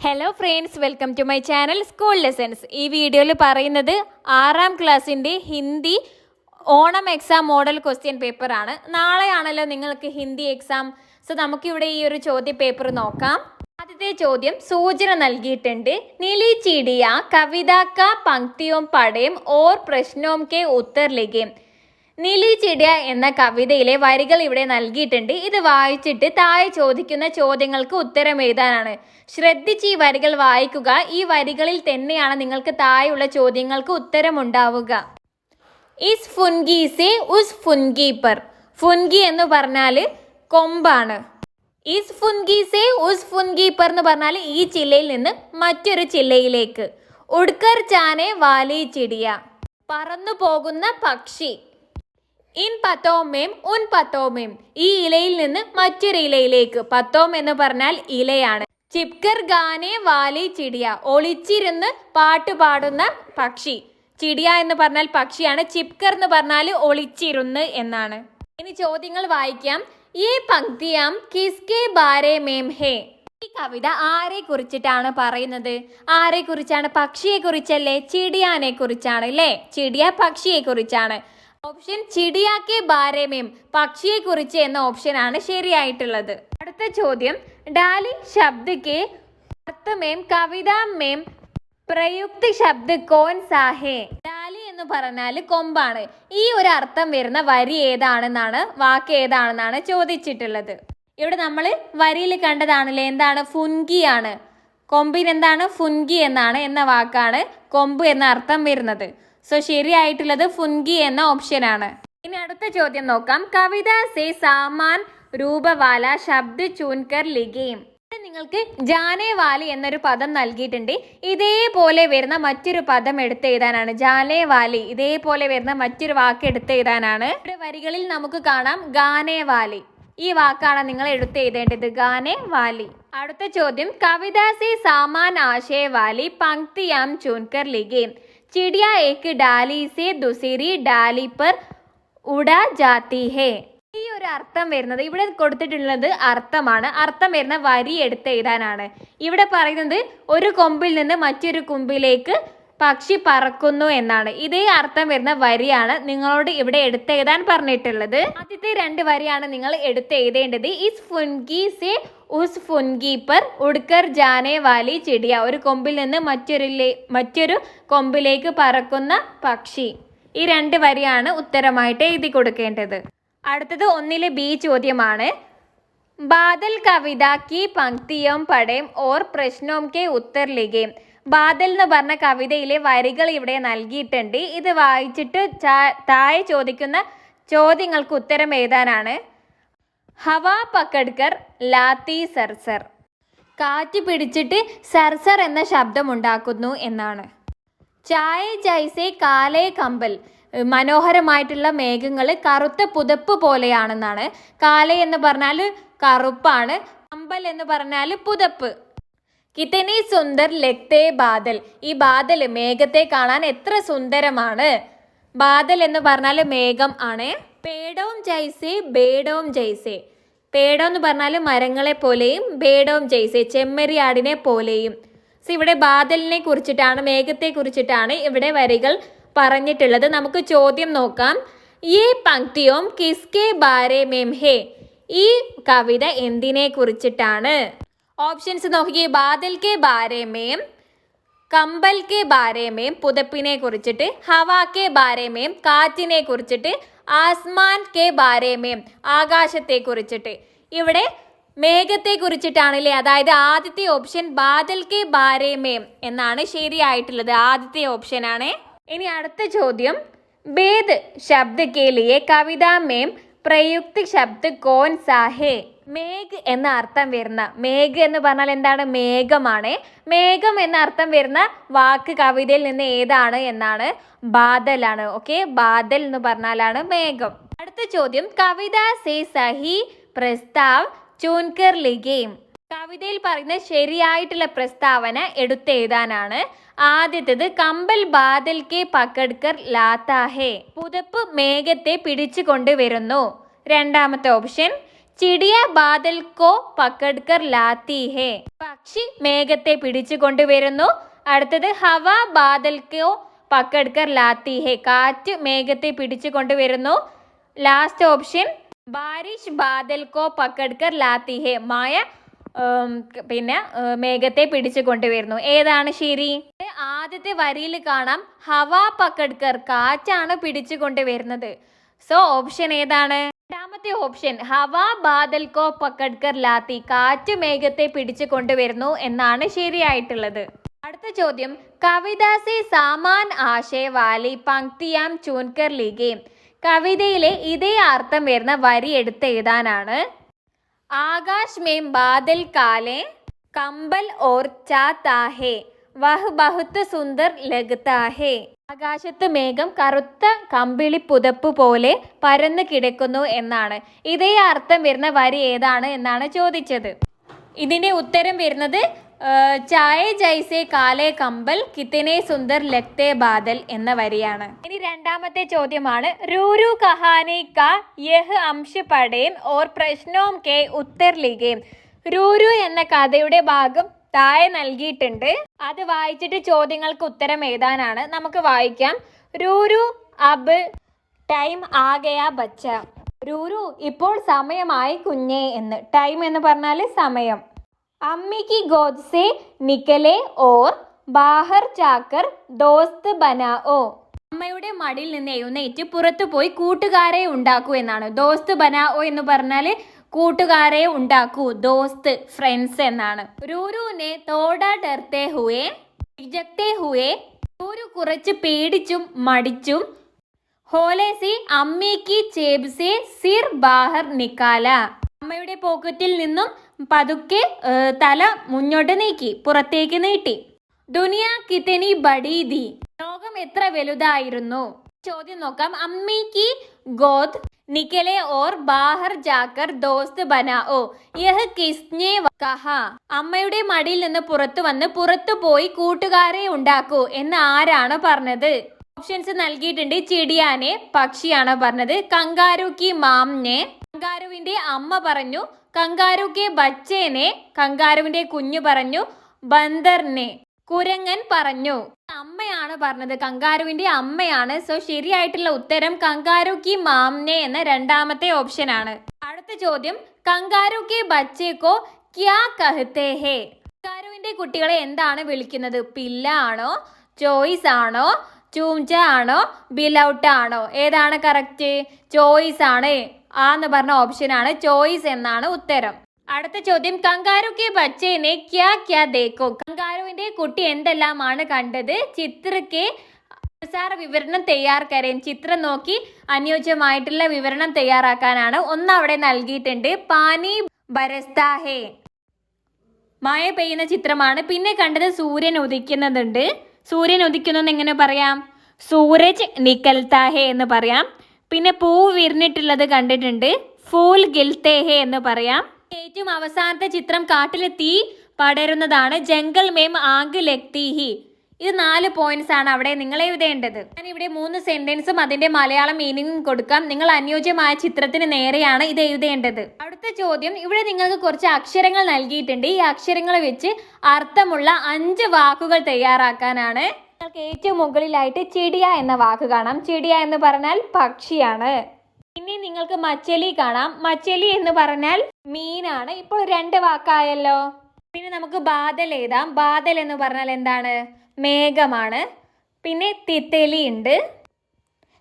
Hello friends, welcome to my channel school lessons. ഈ വീഡിയോയിൽ പറയുന്നത് 6ാം ക്ലാസ്സിൻ്റെ Hindi Onam exam model question പേപ്പറാണ്. നാളെയാണല്ലോ നിങ്ങൾക്ക് ഹിന്ദി എക്സാം. സോ നമുക്കിവിടെ ഈ ഒരു ചോദ്യ പേപ്പർ നോക്കാം. ആദ്യത്തെ ചോദ്യം സൂചന നൽകിയിട്ടുണ്ട്. നീലി ചിടിയ കവിത ക പങ്ക്തിയോം പടയും ഓർ പ്രശ്നോം കെ ഉത്തർ ലിഖേം. നീലി ചിടിയ എന്ന കവിതയിലെ വരികൾ ഇവിടെ നൽകിയിട്ടുണ്ട്. ഇത് വായിച്ചിട്ട് താഴെ ചോദിക്കുന്ന ചോദ്യങ്ങൾക്ക് ഉത്തരം എഴുതാനാണ്. ശ്രദ്ധിച്ച് ഈ വരികൾ വായിക്കുക. ഈ വരികളിൽ തന്നെയാണ് നിങ്ങൾക്ക് താഴെയുള്ള ചോദ്യങ്ങൾക്ക് ഉത്തരം ഉണ്ടാവുക. ഇസ് ഫുൻഗി സെ ഉസ് ഫുൻഗി പർ. ഫുൻഗി എന്ന് പറഞ്ഞാൽ കൊമ്പാണ്. ഇസ് ഫുൻഗി സെ ഉസ് ഫുൻഗി പർ എന്ന് പറഞ്ഞാൽ ഈ ചില്ലയിൽ നിന്ന് മറ്റൊരു ചില്ലയിലേക്ക്. ഉഡ്കർ ചാനെ വാലി ചിടിയ, പറന്നു പോകുന്ന പക്ഷി. ഇൻ പത്തോമേം ഉൻ പത്തോമേം, ഈ ഇലയിൽ നിന്ന് മറ്റൊരു ഇലയിലേക്ക്. പത്തോം എന്ന് പറഞ്ഞാൽ ഇലയാണ്. ചിപ്കർ ഗാനെ വാലി ചിടിയ, ഒളിച്ചിരുന്ന് പാട്ട് പാടുന്ന പക്ഷി. ചിടിയ എന്ന് പറഞ്ഞാൽ പക്ഷിയാണ്. ചിപ്കർ എന്ന് പറഞ്ഞാൽ ഒളിച്ചിരുന്ന് എന്നാണ്. ഇനി ചോദ്യങ്ങൾ വായിക്കാം. ഈ പങ്ക്തിയാം കിസ്കെ ബാരെ മേം ഹേ. ഈ കവിത ആരെ കുറിച്ചിട്ടാണ് പറയുന്നത്? ആരെ കുറിച്ചാണ്? പക്ഷിയെ കുറിച്ചല്ലേ? ചിടിയാനെ കുറിച്ചാണ് അല്ലേ? ചിടിയ പക്ഷിയെ കുറിച്ചാണ്. ഓപ്ഷൻ ചിടിയാക്കെ ബാരേമേം, പക്ഷിയെ കുറിച്ച് എന്ന ഓപ്ഷനാണ് ശരിയായിട്ടുള്ളത്. അടുത്ത ചോദ്യം, ഡാലി ശബ്ദ കെ അർത്ഥമേം കവിതാമേം പ്രയുക്തി ശബ്ദ കോൻ സാഹേ. ഡാലി എന്ന് പറഞ്ഞാൽ കൊമ്പാണ്. ഈ ഒരു അർത്ഥം വരുന്ന വരി ഏതാണെന്നാണ്, വാക്ക് ഏതാണെന്നാണ് ചോദിച്ചിട്ടുള്ളത്. ഇവിടെ നമ്മൾ വരിയിൽ കണ്ടതാണല്ലേ, എന്താണ്? ഫുൻഗിയാണ്. കൊമ്പിന് എന്താണ്? ഫുൻഗി എന്നാണ്, എന്ന വാക്കാണ് കൊമ്പ് എന്ന അർത്ഥം വരുന്നത്. സോ ശരിയായിട്ടുള്ളത് ഫുൻഗി എന്ന ഓപ്ഷനാണ്. ഇനി അടുത്ത ചോദ്യം നോക്കാം. കവിത സേ സാമാൻ രൂപവാല ശബ്ദ ചൂൻകർ ലിഖേം. നിങ്ങൾക്ക് ജാനേ വാലി എന്നൊരു പദം നൽകിയിട്ടുണ്ട്. ഇതേപോലെ വരുന്ന മറ്റൊരു പദം എടുത്തെഴുതാനാണ്. ജാനേ വാലി, ഇതേപോലെ വരുന്ന മറ്റൊരു വാക്ക് എടുത്തെഴുതാനാണ്. ഇവിടെ വരികളിൽ നമുക്ക് കാണാം ഗാനേ വാലി. ഈ വാക്കാണ് നിങ്ങൾ എടുത്തെഴുതേണ്ടത്, ഗാനേ വാലി. അടുത്ത ചോദ്യം, കവിത സേ സാമാൻ ആശയ വാലി പങ്ക്തിയാം ചൂൻകർ ലിഖേം. चिड़िया एक डाली से दूसरी डाली पर उड़ा जाती है. ഈ ഒരു അർത്ഥം വരുന്നത് ഇവിടെ കൊടുത്തിട്ടുള്ളത് അർത്ഥമാണ്. അർത്ഥം വരുന്ന വരി എടുത്ത് എഴുതാനാണ്. ഇവിടെ പറയുന്നത് ഒരു കൊമ്പിൽ നിന്ന് മറ്റൊരു കൊമ്പിലേക്ക് പക്ഷി പറക്കുന്നു എന്നാണ്. ഇതേ അർത്ഥം വരുന്ന വരിയാണ് നിങ്ങളോട് ഇവിടെ എടുത്തെഴുതാൻ പറഞ്ഞിട്ടുള്ളത്. ആദ്യത്തെ 2 വരിയാണ് നിങ്ങൾ എടുത്തെഴുതേണ്ടത്. ഇസ് ഫുൻഗി സെ ഉസ് ഫുൻഗി പർ ഉഡ്കർ ജാനേ വാലി ചിടിയ. ഒരു കൊമ്പിൽ നിന്ന് മറ്റൊരു കൊമ്പിലേക്ക് പറക്കുന്ന പക്ഷി. ഈ 2 വരിയാണ് ഉത്തരമായിട്ട് എഴുതി കൊടുക്കേണ്ടത്. അടുത്തത് 1-ലെ ബി ചോദ്യമാണ്. ബാദൽ കവിത കി പങ്ക്തിയോം പടേം ഓർ പ്രശ്നോം കെ ഉത്തർ ലിഖേം. ബാദൽ എന്ന് പറഞ്ഞ കവിതയിലെ വരികൾ ഇവിടെ നൽകിയിട്ടുണ്ട്. ഇത് വായിച്ചിട്ട് താഴെ ചോദിക്കുന്ന ചോദ്യങ്ങൾക്ക് ഉത്തരം എഴുതാനാണ്. ഹവ പക്കഡ്കർ ലാത്തി സർസർ. കാറ്റ് പിടിച്ചിട്ട് സർസർ എന്ന ശബ്ദം ഉണ്ടാക്കുന്നു എന്നാണ്. ചായ ജൈസെ കാലേ കമ്പൽ. മനോഹരമായിട്ടുള്ള മേഘങ്ങൾ കറുത്ത പുതപ്പ് പോലെയാണെന്നാണ്. കാലേ എന്ന് പറഞ്ഞാൽ കറുപ്പാണ്. കമ്പൽ എന്ന് പറഞ്ഞാൽ പുതപ്പ്. കിതനി സുന്ദർ ലഗ്തേ ബാദൽ. ഈ ബാദൽ, മേഘത്തെ കാണാൻ എത്ര സുന്ദരമാണ്. ബാദൽ എന്ന് പറഞ്ഞാൽ മേഘം ആണ്. പേടോം ജൈസെ ബേഡോം ജൈസെ. പേടോ എന്ന് പറഞ്ഞാൽ മരങ്ങളെ പോലെയും, ബേഡോം ജൈസെ ചെമ്മരിയാടിനെ പോലെയും. സോ ഇവിടെ ബാദലിനെ കുറിച്ചിട്ടാണ്, മേഘത്തെ കുറിച്ചിട്ടാണ് ഇവിടെ വരികൾ പറഞ്ഞിട്ടുള്ളത്. നമുക്ക് ചോദ്യം നോക്കാം. ഈ പങ്ക്തിയോം കിസ്കെ ബാരെ മേം ഹേ. ഈ കവിത എന്തിനെ കുറിച്ചിട്ടാണ്? ഓപ്ഷൻസ് നോക്കിയേ. ബാദൽ കെ ബാരെ മേം, കമ്പൽ കെ ബാരെ മേം പുതപ്പിനെ കുറിച്ചിട്ട്, ഹവാ കെ ബാരെ മേം കാറ്റിനെ കുറിച്ചിട്ട്, ആസ്മാൻ കെ ബാരെ മേം ആകാശത്തെ കുറിച്ചിട്ട്. ഇവിടെ മേഘത്തെ കുറിച്ചിട്ടാണല്ലേ. അതായത് ആദ്യത്തെ ഓപ്ഷൻ ബാദൽ കെ ബാരെ മേം എന്നാണ് ശരിയായിട്ടുള്ളത്. ആദ്യത്തെ ഓപ്ഷനാണ്. ഇനി അടുത്ത ചോദ്യം, ബേദ് ശബ്ദ കെ ലിയെ കവിത മേം പ്രയുക്തി ശബ്ദ കോൻ സാഹേ. മേഘ് എന്ന അർത്ഥം വരുന്ന, മേഘ് എന്ന് പറഞ്ഞാൽ എന്താണ്? മേഘമാണ്. മേഘം എന്ന അർത്ഥം വരുന്ന വാക്ക് കവിതയിൽ നിന്ന് ഏതാണ് എന്നാണ്? ബാദലാണ്. ഓക്കെ, ബാദൽ എന്ന് പറഞ്ഞാലാണ് മേഘം. അടുത്ത ചോദ്യം, കവിത സേ സഹി പ്രസ്താവ് ചൂൻകർ ലിഖേം. കവിതയിൽ പറയുന്ന ശരിയായിട്ടുള്ള പ്രസ്താവന എടുത്തെഴുതാനാണ്. ആദ്യത്തേത്, കമ്പൽ ബാദൽ കെ പക്കഡ്കർ ലാത്താ ഹേ. പുതപ്പ് മേഘത്തെ പിടിച്ചു കൊണ്ടുവരുന്നു. രണ്ടാമത്തെ ഓപ്ഷൻ, ചിടിയ ബാദൽ കോ പക്കഡ്കർ ലാത്തി ഹേ, പക്ഷി മേഘത്തെ പിടിച്ചു കൊണ്ടുവരുന്നു. അടുത്തത് ഹവ ബാദൽ കോ പക്കഡ്കർ ലാത്തി ഹേ, കാറ്റ് മേഘത്തെ പിടിച്ചു കൊണ്ടുവരുന്നു. ലാസ്റ്റ് ഓപ്ഷൻ ബാരിഷ് ബാദൽ കോ പക്കഡ്കർ ലാത്തി ഹേ, മായ മേഘത്തെ പിടിച്ചു കൊണ്ടുവരുന്നു. ഏതാണ് ശരി? ആദ്യത്തെ വരിയിൽ കാണാം ഹവ പക്കഡ്കർ, കാറ്റാണ് പിടിച്ചു കൊണ്ടുവരുന്നത്. സോ ഓപ്ഷൻ ഏതാണ്? രണ്ടാമത്തെ ഓപ്ഷൻ ഹവ ബാദൽ കോ പക്കഡ്കർ ലാത്തി, കാറ്റ് മേഘത്തെ പിടിച്ചു കൊണ്ടുവരുന്നു എന്നാണ് ശരിയായിട്ടുള്ളത്. അടുത്ത ചോദ്യം, കവിത സെ സാമാൻ ആശയ വാലി പങ്ക്തിയാം ചൂൻകർ ലിഖേ, കവിതയിലെ ഇതേ അർത്ഥം വരുന്ന വരി എടുത്ത് എഴുതാനാണ്. ആകാശ് മേം ബാദൽ കാലെ കമ്പൽ ഓർ ചാത്താ ഹേ, വഹ് ബഹുത്ത് സുന്ദർ ലഗ്താ ഹേ, ആകാശത്ത് മേഘം കറുത്ത കമ്പിളി പുതപ്പ് പോലെ പരന്നു കിടക്കുന്നു എന്നാണ്. ഇതേ അർത്ഥം വരുന്ന വരി ഏതാണ് എന്നാണ് ചോദിച്ചത്. ഇതിന്റെ ഉത്തരം വരുന്നത് ചായ ജൈസെ കാലേ കമ്പൽ കിത്തനെ സുന്ദർ ലഗ്തേ ബാദൽ എന്ന വരിയാണ്. ഇനി രണ്ടാമത്തെ ചോദ്യമാണ്, രൂരു കഹാനി കാ യഹ് അംശ പഠേം ഓർ പ്രശ്നോം കെ ഉത്തർ ലിഖേം, രൂരു എന്ന കഥയുടെ ഭാഗം താഴെ നൽകിയിട്ടുണ്ട്. അത് വായിച്ചിട്ട് ചോദ്യങ്ങൾക്ക് ഉത്തരം എഴുതാനാണ്. നമുക്ക് വായിക്കാം. രൂരു അബ് ടൈം ആഗയാ ബച്ച, രൂരു ഇപ്പോൾ സമയമായി കുഞ്ഞേ എന്ന്. ടൈം എന്ന് പറഞ്ഞാൽ സമയം. അമ്മി കി ഗോദ് സെ നിക്കലെ ഓർ ബാഹർ ചാക്കർ ദോസ്ത് ബനാओ, അമ്മയുടെ മടിയിൽ നിന്ന് എഴുന്നേറ്റ് പുറത്തു പോയി കൂട്ടുകാരെ ഉണ്ടാക്കൂ എന്നാണ്. ദോസ്ത് ബനാओ എന്ന് പറഞ്ഞാൽ കൂട്ടുകാരെ ഉണ്ടാക്കൂ, ദോസ്ത് ഫ്രണ്ട്സ് എന്നാണ്. രൂരുനെ തോടാ ഡർത്തെ ഹുവേ ഹിജക്തെ ഹുവേ, രൂരു കുറച്ച് പേടിച്ചും മടിച്ചും ഹോലെ സി അമ്മി കി ചേബ് സെ സിർ ബാഹർ നിക്കാല, അമ്മയുടെ പോക്കറ്റിൽ നിന്നും പതുക്കെ തല മുന്നോട്ട് നീക്കി, പുറത്തേക്ക് നീട്ടി. ദുനിയ കിതനി ബഡി ദി, ലോകം എത്ര വലുതായിരുന്നു. ചോദ്യം നോക്കാം. അമ്മി കി ഗോദ് നിക്കലെ ഓർ ബാഹർ ജാക്കർ ദോസ്ത് ബനാओ, യഹ് കിസ്നെ കഹാ, അമ്മയുടെ മടിയിൽ നിന്ന് പുറത്തു വന്ന് പുറത്തു പോയി കൂട്ടുകാരെ ഉണ്ടാക്കൂ എന്ന് ആരാണ് പറഞ്ഞത്? ഓപ്ഷൻസ് നൽകിയിട്ടുണ്ട്. ചിടിയാനെ, പക്ഷിയാണ് പറഞ്ഞത്. കങ്കാരു കി മാംനെ, കങ്കാരുവിന്റെ അമ്മ പറഞ്ഞു. കങ്കാരു കെ ബച്ചേനെ, കങ്കാരുവിന്റെ കുഞ്ഞു പറഞ്ഞു. ബന്ദറിനെ, കുരങ്ങൻ പറഞ്ഞു. അമ്മയാണ് പറഞ്ഞത്, കങ്കാരുവിന്റെ അമ്മയാണ്. സോ ശരിയായിട്ടുള്ള ഉത്തരം കങ്കാരു കി മാംനെ എന്ന രണ്ടാമത്തെ ഓപ്ഷൻ ആണ്. അടുത്ത ചോദ്യം, കങ്കാരു കെ ബച്ചേക്കോ ക്യാ കഹത്തെ ഹേ, കങ്കാരുവിന്റെ കുട്ടികളെ എന്താണ് വിളിക്കുന്നത്? പില്ല ആണോ, ചോയ്സ് ആണോ, ചൂംച ആണോ, ബിലൗട്ട ആണോ? ഏതാണ് കറക്റ്റ്? ചോയ്സ് ആണ്. എന്ന് പറഞ്ഞ ഓപ്ഷൻ ആണ്, ചോയ്സ് എന്നാണ് ഉത്തരം. അടുത്ത ചോദ്യം, കങ്കാരു കെ ബച്ചേനെ ക്യാ ക്യാ ദേക്കോ, കങ്കാരുവിന്റെ കുട്ടി എന്തെല്ലാമാണ് കണ്ടത്? ചിത്രക്ക് അനുസാർ വിവരണം തയ്യാർ കരേം, ചിത്രം നോക്കി അനുയോജ്യമായിട്ടുള്ള വിവരണം തയ്യാറാക്കാനാണ്. ഒന്ന് അവിടെ നൽകിയിട്ടുണ്ട്, പാനി ബരസ്താ ഹേ, മഴ പെയ്യുന്ന ചിത്രമാണ്. പിന്നെ കണ്ടത് സൂര്യൻ ഉദിക്കുന്നതുണ്ട്. സൂര്യൻ ഉദിക്കുന്നത് എങ്ങനെ പറയാം? സൂരജ് നിക്കൽത്താ ഹേ എന്ന് പറയാം. പിന്നെ പൂ വിരിഞ്ഞിട്ടുള്ളത് കണ്ടിട്ടുണ്ട്, ഫൂൽ ഗിൽത്തേ ഹേ എന്ന് പറയാം. ഏറ്റവും അവസാനത്തെ ചിത്രം കാട്ടിലെ തീ പടരുന്നതാണ്, ജംഗൽ മേം ആഗ് ലഗ്തി ഹി. ഇത് 4 പോയിന്റ്സ് ആണ് അവിടെ നിങ്ങൾ എഴുതേണ്ടത്. ഞാൻ ഇവിടെ 3 സെന്റൻസും അതിന്റെ മലയാളം മീനിങ്ങും കൊടുക്കാം. നിങ്ങൾ അനുയോജ്യമായ ചിത്രത്തിന് നേരെയാണ് ഇത് എഴുതേണ്ടത്. അടുത്ത ചോദ്യം, ഇവിടെ നിങ്ങൾക്ക് കുറച്ച് അക്ഷരങ്ങൾ നൽകിയിട്ടുണ്ട്. ഈ അക്ഷരങ്ങൾ വെച്ച് അർത്ഥമുള്ള 5 വാക്കുകൾ തയ്യാറാക്കാനാണ്. നിങ്ങൾക്ക് ഏറ്റവും മുകളിലായിട്ട് ചിടിയ എന്ന വാക്ക് കാണാം. ചിടിയ എന്ന് പറഞ്ഞാൽ പക്ഷിയാണ്. പിന്നെ നിങ്ങൾക്ക് മച്ചലി കാണാം. മച്ചലി എന്ന് പറഞ്ഞാൽ മീനാണ്. ഇപ്പോൾ 2 വാക്കായല്ലോ. പിന്നെ നമുക്ക് ബാദൽ എഴുതാം. ബാദൽ എന്ന് പറഞ്ഞാൽ എന്താണ്? മേഘമാണ്. പിന്നെ തിത്തലി ഉണ്ട്.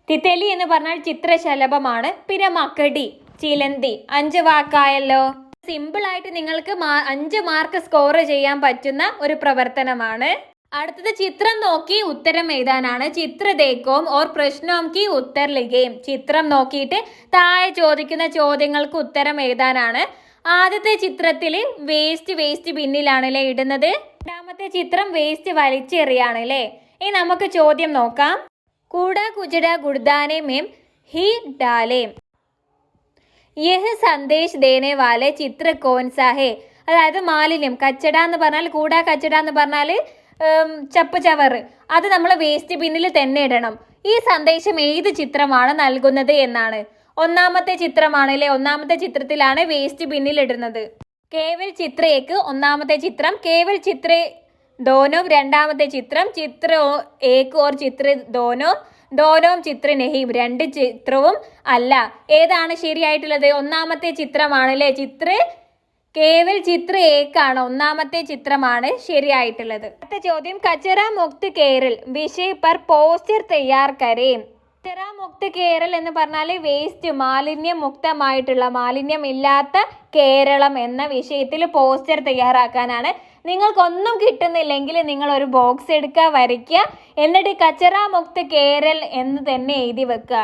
തിത്തലി എന്ന് പറഞ്ഞാൽ ചിത്രശലഭമാണ്. പിന്നെ മക്കടി, ചിലന്തി. 5 വാക്കായല്ലോ. സിമ്പിൾ ആയിട്ട് നിങ്ങൾക്ക് 5 മാർക്ക് സ്കോർ ചെയ്യാൻ പറ്റുന്ന ഒരു പ്രവർത്തനമാണ്. അടുത്തത് ചിത്രം നോക്കി ഉത്തരം എഴുതാനാണ്. ചിത്ര ദേക്കോം ഓർ പ്രശ്നോം കി ഉത്തർ ലിഖേം, ചിത്രം നോക്കിയിട്ട് താഴെ ചോദിക്കുന്ന ചോദ്യങ്ങൾക്ക് ഉത്തരം എഴുതാനാണ്. ആദ്യത്തെ ചിത്രത്തിൽ വേസ്റ്റ് ബിന്നിലാണല്ലേ ഇടുന്നത്. രണ്ടാമത്തെ ചിത്രം വേസ്റ്റ് വലിച്ചെറിയാണല്ലേ. ഇനി നമുക്ക് ചോദ്യം നോക്കാം. കൂട കുജട ഗുഡ്ദാനെ മേം ഹി ഡാലേം, യഹ് സന്ദേശ് ദേനെ വാലെ ചിത്ര കോൻസാ ഹേ, അതായത് മാലിന്യം. കച്ചട എന്ന് പറഞ്ഞാൽ കൂട കച്ചട എന്ന് പറഞ്ഞാൽ ചപ്പ് ചവറ്, അത് നമ്മൾ വേസ്റ്റ് ബിന്നിൽ തന്നെ ഇടണം. ഈ സന്ദേശം ഏത് ചിത്രമാണ് നൽകുന്നത് എന്നാണ്. ഒന്നാമത്തെ ചിത്രമാണ് അല്ലേ, ഒന്നാമത്തെ ചിത്രത്തിലാണ് വേസ്റ്റ് ബിന്നിൽ ഇടുന്നത്. കേവൽ ചിത്ര ഏക്ക് ഒന്നാമത്തെ ചിത്രം, കേവൽ ചിത്ര दोनों രണ്ടാമത്തെ ചിത്രം, ചിത്ര ഏക്ക് ഓർ ചിത്ര ദോനോം ചിത്ര നെഹിം രണ്ട് ചിത്രവും അല്ല. ഏതാണ് ശരിയായിട്ടുള്ളത്? ഒന്നാമത്തെ ചിത്രമാണ് അല്ലേ, കേവൽ ചിത്ര ഏക്കാണ്, ഒന്നാമത്തെ ചിത്രമാണ് ശരിയായിട്ടുള്ളത്. അടുത്ത ചോദ്യം, കച്ചറ മുക്ത് കേരൾ വിഷയ പർ പോസ്റ്റർ തയ്യാർ കരേം. കച്ചറ മുക്ത് കേരൾ എന്ന് പറഞ്ഞാൽ വേസ്റ്റ്, മാലിന്യം മുക്തമായിട്ടുള്ള, മാലിന്യം ഇല്ലാത്ത കേരളം എന്ന വിഷയത്തിൽ പോസ്റ്റർ തയ്യാറാക്കാനാണ്. നിങ്ങൾക്കൊന്നും കിട്ടുന്നില്ലെങ്കിൽ നിങ്ങൾ ഒരു ബോക്സ് എടുക്കുക, വരയ്ക്കുക, എന്നിട്ട് കച്ചറ മുക്ത് കേരൾ എന്ന് തന്നെ എഴുതി വെക്കുക,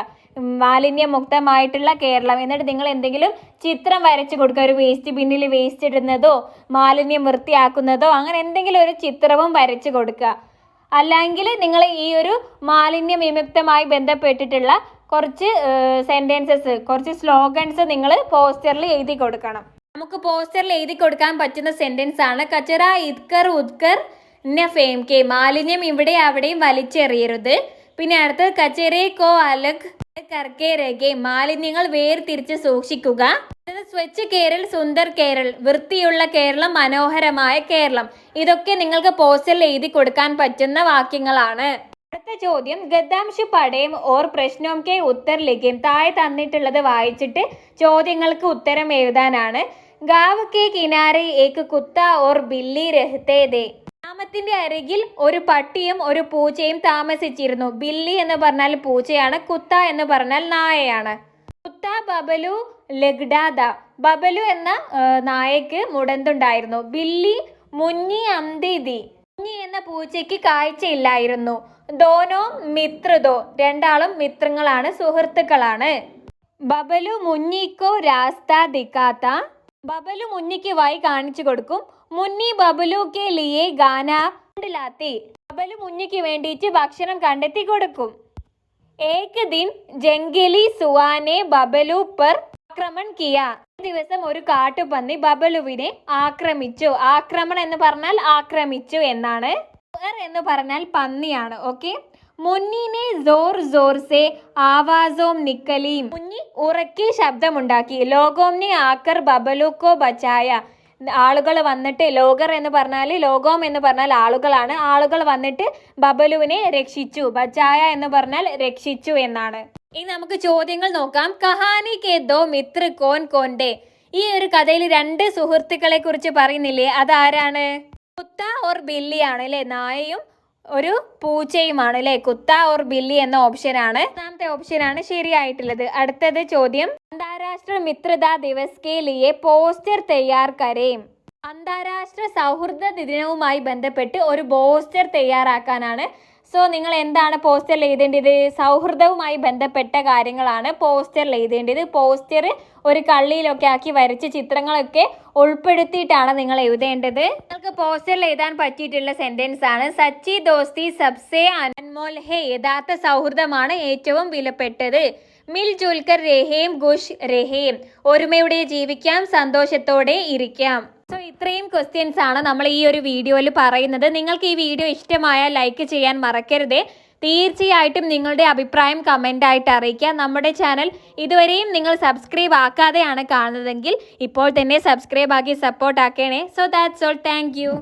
മാലിന്യമുക്തമായിട്ടുള്ള കേരളം. എന്നിട്ട് നിങ്ങൾ എന്തെങ്കിലും ചിത്രം വരച്ചു കൊടുക്കുക, ഒരു വേസ്റ്റ് ബിന്നിൽ വേസ്റ്റ് ഇടുന്നതോ മാലിന്യം വൃത്തിയാക്കുന്നതോ അങ്ങനെ എന്തെങ്കിലും ഒരു ചിത്രവും വരച്ചു കൊടുക്കുക. അല്ലെങ്കിൽ നിങ്ങൾ ഈ ഒരു മാലിന്യ വിമുക്തമായി ബന്ധപ്പെട്ടിട്ടുള്ള കുറച്ച് സെൻറ്റൻസസ്, കുറച്ച് സ്ലോഗൻസ് നിങ്ങൾ പോസ്റ്ററിൽ എഴുതി കൊടുക്കണം. നമുക്ക് പോസ്റ്ററിൽ എഴുതി കൊടുക്കാൻ പറ്റുന്ന സെൻറ്റൻസ് ആണ് കച്ചറ ഇദ്കർ ഉദ്കർ ന ഫേം കെ, മാലിന്യം ഇവിടെ അവിടെയും വലിച്ചെറിയരുത്. പിന്നെ അടുത്തത് കച്ചറേ കോ അലഗ് കർക്കെ രഗെ, മാലിന്യങ്ങൾ വേർതിരിച്ച് സൂക്ഷിക്കുക. സ്വച്ഛ് കേരൾ സുന്ദർ കേരൾ, വൃത്തിയുള്ള കേരളം, മനോഹരമായ കേരളം. ഇതൊക്കെ നിങ്ങൾക്ക് പോസ്റ്ററിൽ എഴുതി കൊടുക്കാൻ പറ്റുന്ന വാക്യങ്ങളാണ്. അടുത്ത ചോദ്യം, ഗദ്ദാംശു പടേം ഓർ പ്രശ്നോം കെ ഉത്തർ ലിഖേം. താഴെ തന്നിട്ടുള്ളത് വായിച്ചിട്ട് ചോദ്യങ്ങൾക്ക് ഉത്തരം എഴുതാനാണ്. ഗാവ് K Kinare Ek കുത്ത or Billy രഹ്തേ ദേ. ഗ്രാമത്തിന്റെ അരികിൽ ഒരു പട്ടിയും ഒരു പൂച്ചയും താമസിച്ചിരുന്നു. ബില്ലി എന്ന് പറഞ്ഞാൽ പൂച്ചയാണ്, കുത്ത എന്ന് പറഞ്ഞാൽ നായയാണ്. കുത്ത ബബലു ലഗ്ഡാദ, ബബലു എന്ന നായക്ക് മുടന്തുണ്ടായിരുന്നു. ബില്ലി മുഞ്ഞി അന്തിദി, മുഞ്ഞി എന്ന പൂച്ചയ്ക്ക് കാഴ്ചയില്ലായിരുന്നു. ദോനോ മിത്രദോ, രണ്ടാളും മിത്രങ്ങളാണ്, സുഹൃത്തുക്കളാണ്. ബബലു മുഞ്ഞിക്കോ രാസ്ത ദിക്കാത്ത, ബബലു മുന്നിക്ക് വഴി കാണിച്ചു കൊടുക്കും. മുന്നി ബബലു കെ ലിയെ ഗാന ലാത്തി, ബബലു മുന്നിക്ക് വേണ്ടിയിട്ട് ഭക്ഷണം കണ്ടെത്തി കൊടുക്കും. ഏക് ദിൻ ജംഗലി സുവാനെ ബബലു പർ ആക്രമൺ കിയ, ഒരു ദിവസം ഒരു കാട്ടുപന്നി ബബലുവിനെ ആക്രമിച്ചു. ആക്രമണം എന്ന് പറഞ്ഞാൽ ആക്രമിച്ചു എന്നാണ്. എന്ന് പറഞ്ഞാൽ പന്നിയാണ്. ഓക്കെ, മുന്നിനെ ജോർ ജോർ സെ ആവാസോം നിക്കലീം, മുന്നി ഉറക്കി ശബ്ദമുണ്ടാക്കി. ലോകോംനെ ആക്കർ ബബലുക്കോ ബച്ചായ, ആളുകൾ വന്നിട്ട്, ലോകർ എന്ന് പറഞ്ഞാൽ, ലോകോം എന്ന് പറഞ്ഞാൽ ആളുകളാണ്, ആളുകൾ വന്നിട്ട് ബബലുവിനെ രക്ഷിച്ചു. ബച്ചായ എന്ന് പറഞ്ഞാൽ രക്ഷിച്ചു എന്നാണ്. ഇനി നമുക്ക് ചോദ്യങ്ങൾ നോക്കാം. കഹാനി കെ ദോ മിത്ര കോൻ കോൻഡേ, ഈ ഒരു കഥയിൽ രണ്ട് സുഹൃത്തുക്കളെ കുറിച്ച് പറയുന്നില്ലേ, അതാരാണ്? കുത്ത ഓർ ബില്ലി ആണ് അല്ലേ, നായയും ഒരു പൂച്ചയുമാണ് അല്ലേ. കുത്ത ഓർ ബില്ലി എന്ന ഓപ്ഷനാണ്, ഒന്നാമത്തെ ഓപ്ഷനാണ് ശരിയായിട്ടുള്ളത്. അടുത്തത് ചോദ്യം, അന്താരാഷ്ട്ര മിത്രതാ ദിവസ് കെ ലിയെ പോസ്റ്റർ തയ്യാർ കരേം. അന്താരാഷ്ട്ര സൗഹൃദ ദിനവുമായി ബന്ധപ്പെട്ട് ഒരു പോസ്റ്റർ തയ്യാറാക്കാനാണ്. സോ നിങ്ങൾ എന്താണ് പോസ്റ്ററിൽ എഴുതേണ്ടത്? സൗഹൃദവുമായി ബന്ധപ്പെട്ട കാര്യങ്ങളാണ് പോസ്റ്ററിൽ എഴുതേണ്ടത്. പോസ്റ്റർ ഒരു കള്ളിയിലൊക്കെ ആക്കി വരച്ച് ചിത്രങ്ങളൊക്കെ ഉൾപ്പെടുത്തിയിട്ടാണ് നിങ്ങൾ എഴുതേണ്ടത്. നിങ്ങൾക്ക് പോസ്റ്ററിൽ എഴുതാൻ പറ്റിയിട്ടുള്ള സെന്റൻസ് ആണ് സച്ചി ദോസ്തി സബ്സെ അൻമോൽ ഹേ, യഥാർത്ഥ സൗഹൃദമാണ് ഏറ്റവും വിലപ്പെട്ടത്. മിൽ ജുൽക്കർ രഹേം ഖുഷ് രഹേം, ഒരുമയോടെ ജീവിക്കാം, സന്തോഷത്തോടെ ഇരിക്കാം. സോ ഇത്രയും ക്വസ്റ്റ്യൻസ് ആണ് നമ്മൾ ഈ ഒരു വീഡിയോയിൽ പറയുന്നത്. നിങ്ങൾക്ക് ഈ വീഡിയോ ഇഷ്ടമായാൽ ലൈക്ക് ചെയ്യാൻ മറക്കരുത്. തീർച്ചയായിട്ടും നിങ്ങളുടെ അഭിപ്രായം കമൻ്റ് ആയിട്ട് അറിയിക്കുക. നമ്മുടെ ചാനൽ ഇതുവരെയും നിങ്ങൾ സബ്സ്ക്രൈബ് ആക്കാതെയാണ് കാണുന്നതെങ്കിൽ ഇപ്പോൾ തന്നെ സബ്സ്ക്രൈബ് ആക്കി സപ്പോർട്ട് ആക്കണേ. So that's all. Thank U.